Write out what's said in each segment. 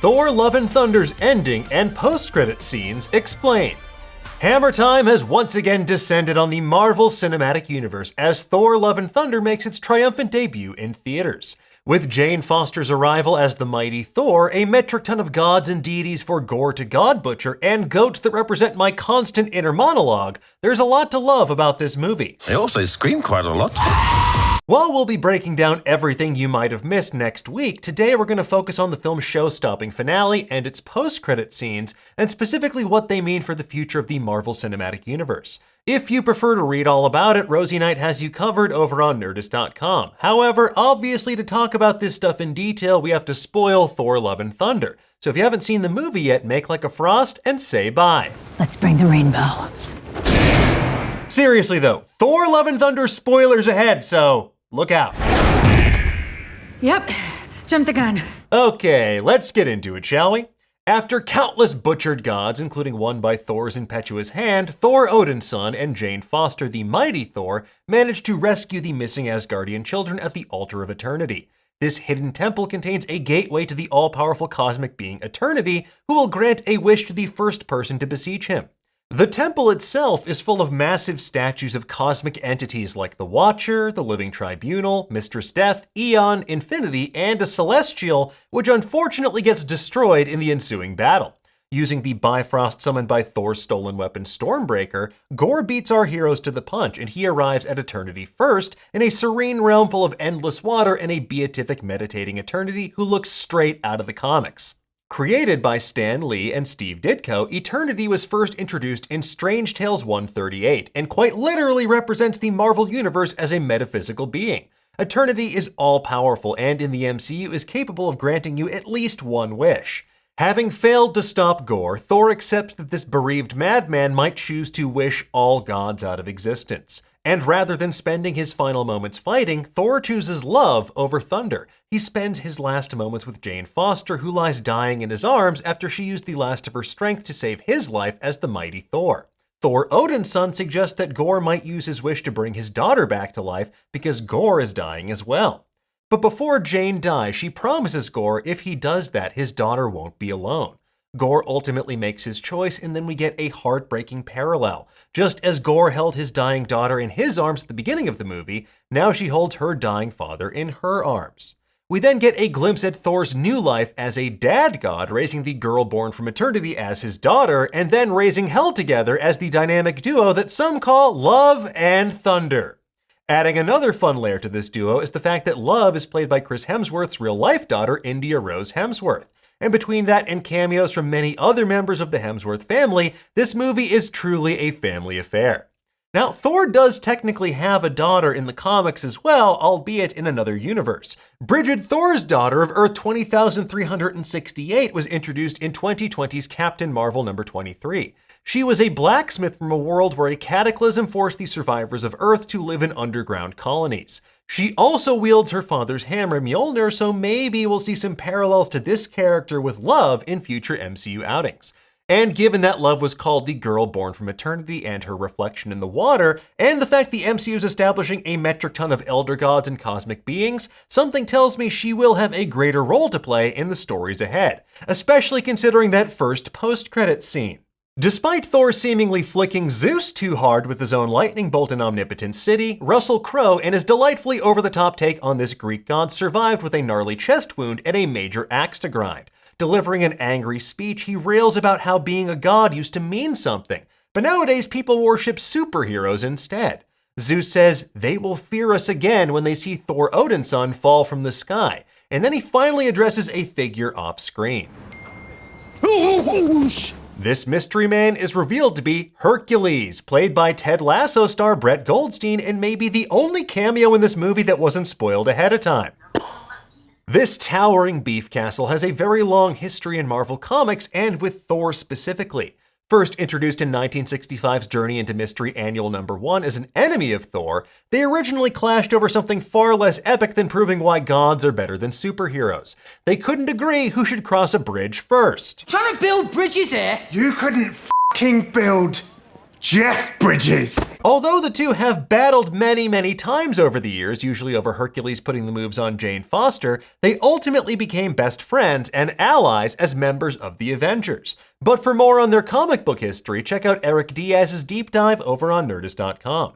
Thor Love and Thunder's ending and post-credit scenes explain. Hammer time has once again descended on the Marvel Cinematic Universe as Thor Love and Thunder makes its triumphant debut in theaters. With Jane Foster's arrival as the mighty Thor, a metric ton of gods and deities for Gorr to God Butcher, and goats that represent my constant inner monologue, there's a lot to love about this movie. They also scream quite a lot. While we'll be breaking down everything you might have missed next week, today we're going to focus on the film's show-stopping finale and its post-credit scenes, and specifically what they mean for the future of the Marvel Cinematic Universe. If you prefer to read all about it, reunite has you covered over on Nerdist.com. However, obviously to talk about this stuff in detail, we have to spoil Thor Love and Thunder. So if you haven't seen the movie yet, make like a Frost and say bye. Let's bring the rainbow. Seriously though, Thor Love and Thunder spoilers ahead, so look out. Yep, jump the gun. Okay, let's get into it, shall we? After countless butchered gods, including one by Thor's impetuous hand, Thor Odinson and Jane Foster, the mighty Thor, managed to rescue the missing Asgardian children at the Altar of Eternity. This hidden temple contains a gateway to the all-powerful cosmic being Eternity, who will grant a wish to the first person to beseech him. The temple itself is full of massive statues of cosmic entities like the Watcher, the Living Tribunal, Mistress Death, Aeon, Infinity, and a Celestial, which unfortunately gets destroyed in the ensuing battle. Using the Bifrost summoned by Thor's stolen weapon Stormbreaker, Gorr beats our heroes to the punch, and he arrives at Eternity first, in a serene realm full of endless water and a beatific meditating Eternity who looks straight out of the comics. Created by Stan Lee and Steve Ditko, Eternity was first introduced in Strange Tales 138, and quite literally represents the Marvel Universe as a metaphysical being. Eternity is all-powerful and in the MCU is capable of granting you at least one wish. Having failed to stop Gorr, Thor accepts that this bereaved madman might choose to wish all gods out of existence. And rather than spending his final moments fighting, Thor chooses love over thunder. He spends his last moments with Jane Foster, who lies dying in his arms after she used the last of her strength to save his life as the mighty Thor. Thor Odinson suggests that Gorr might use his wish to bring his daughter back to life because Gorr is dying as well. But before Jane dies, she promises Gorr if he does that, his daughter won't be alone. Gorr ultimately makes his choice, and then we get a heartbreaking parallel. Just as Gorr held his dying daughter in his arms at the beginning of the movie, now she holds her dying father in her arms. We then get a glimpse at Thor's new life as a dad god, raising the girl born from eternity as his daughter, and then raising Hell together as the dynamic duo that some call Love and Thunder. Adding another fun layer to this duo is the fact that Love is played by Chris Hemsworth's real-life daughter, India Rose Hemsworth. And between that and cameos from many other members of the Hemsworth family, this movie is truly a family affair. Now, Thor does technically have a daughter in the comics as well, albeit in another universe. Bridget Thors Daughter of Earth 20,368 was introduced in 2020's Captain Marvel number 23. She was a blacksmith from a world where a cataclysm forced the survivors of Earth to live in underground colonies. She also wields her father's hammer Mjolnir, so maybe we'll see some parallels to this character with Love in future MCU outings. And given that Love was called the girl born from eternity and her reflection in the water, and the fact the MCU is establishing a metric ton of elder gods and cosmic beings, something tells me she will have a greater role to play in the stories ahead, especially considering that first post-credits scene. Despite Thor seemingly flicking Zeus too hard with his own lightning bolt in Omnipotent City, Russell Crowe and his delightfully over-the-top take on this Greek god survived with a gnarly chest wound and a major axe to grind. Delivering an angry speech, he rails about how being a god used to mean something, but nowadays people worship superheroes instead. Zeus says they will fear us again when they see Thor Odinson fall from the sky, and then he finally addresses a figure off-screen. This mystery man is revealed to be Hercules, played by Ted Lasso star Brett Goldstein, and may be the only cameo in this movie that wasn't spoiled ahead of time. This towering beef castle has a very long history in Marvel Comics and with Thor specifically. First introduced in 1965's Journey into Mystery Annual number 1 as an enemy of Thor, they originally clashed over something far less epic than proving why gods are better than superheroes. They couldn't agree who should cross a bridge first. Trying to build bridges here? You couldn't f***ing build Jeff Bridges! Although the two have battled many times over the years, usually over Hercules putting the moves on Jane Foster, they ultimately became best friends and allies as members of the Avengers. But for more on their comic book history, check out Eric Diaz's deep dive over on Nerdist.com.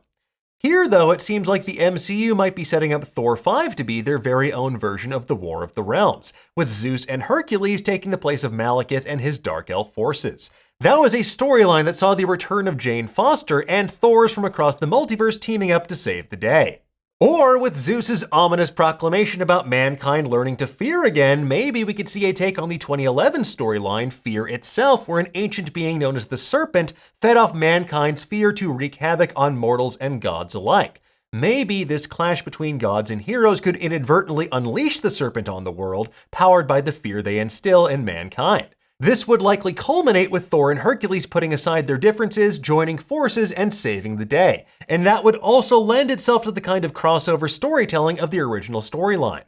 Here, though, it seems like the MCU might be setting up Thor 5 to be their very own version of the War of the Realms, with Zeus and Hercules taking the place of Malekith and his Dark Elf forces. That was a storyline that saw the return of Jane Foster and Thors from across the multiverse teaming up to save the day. Or with Zeus's ominous proclamation about mankind learning to fear again, maybe we could see a take on the 2011 storyline Fear itself, where an ancient being known as the Serpent fed off mankind's fear to wreak havoc on mortals and gods alike. Maybe this clash between gods and heroes could inadvertently unleash the Serpent on the world, powered by the fear they instill in mankind. This would likely culminate with Thor and Hercules putting aside their differences, joining forces, and saving the day. And that would also lend itself to the kind of crossover storytelling of the original storyline.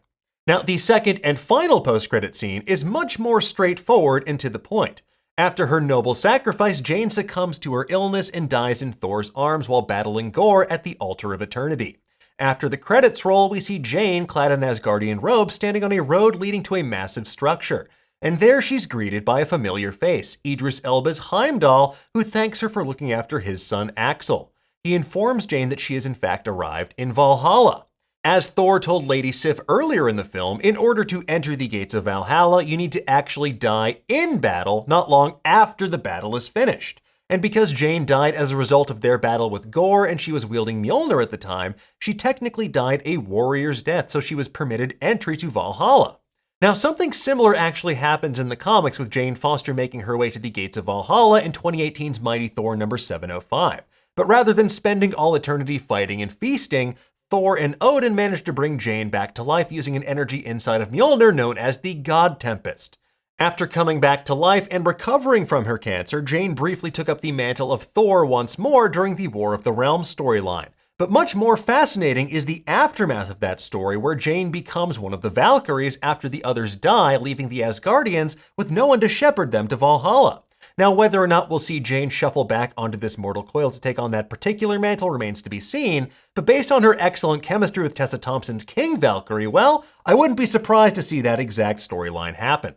Now, the second and final post-credit scene is much more straightforward and to the point. After her noble sacrifice, Jane succumbs to her illness and dies in Thor's arms while battling Gorr at the Altar of Eternity. After the credits roll, we see Jane, clad in Asgardian robes, standing on a road leading to a massive structure. And there she's greeted by a familiar face, Idris Elba's Heimdall, who thanks her for looking after his son Axel. He informs Jane that she has in fact arrived in Valhalla. As Thor told Lady Sif earlier in the film, in order to enter the gates of Valhalla, you need to actually die in battle, not long after the battle is finished. And because Jane died as a result of their battle with Gorr and she was wielding Mjolnir at the time, she technically died a warrior's death, so she was permitted entry to Valhalla. Now, something similar actually happens in the comics, with Jane Foster making her way to the gates of Valhalla in 2018's Mighty Thor number 705. But rather than spending all eternity fighting and feasting, Thor and Odin managed to bring Jane back to life using an energy inside of Mjolnir known as the God Tempest. After coming back to life and recovering from her cancer, Jane briefly took up the mantle of Thor once more during the War of the Realms storyline. But much more fascinating is the aftermath of that story, where Jane becomes one of the Valkyries after the others die, leaving the Asgardians with no one to shepherd them to Valhalla. Now, whether or not we'll see Jane shuffle back onto this mortal coil to take on that particular mantle remains to be seen, but based on her excellent chemistry with Tessa Thompson's King Valkyrie, well, I wouldn't be surprised to see that exact storyline happen.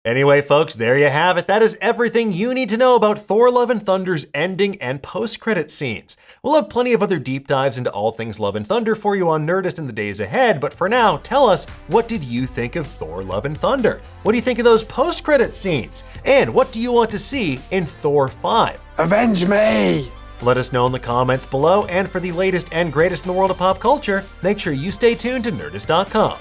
Anyway, folks, there you have it. That is everything you need to know about Thor Love and Thunder's ending and post-credit scenes. We'll have plenty of other deep dives into all things Love and Thunder for you on Nerdist in the days ahead, but for now, tell us, what did you think of Thor Love and Thunder? What do you think of those post-credit scenes? And what do you want to see in Thor 5? Avenge me! Let us know in the comments below, and for the latest and greatest in the world of pop culture, make sure you stay tuned to Nerdist.com.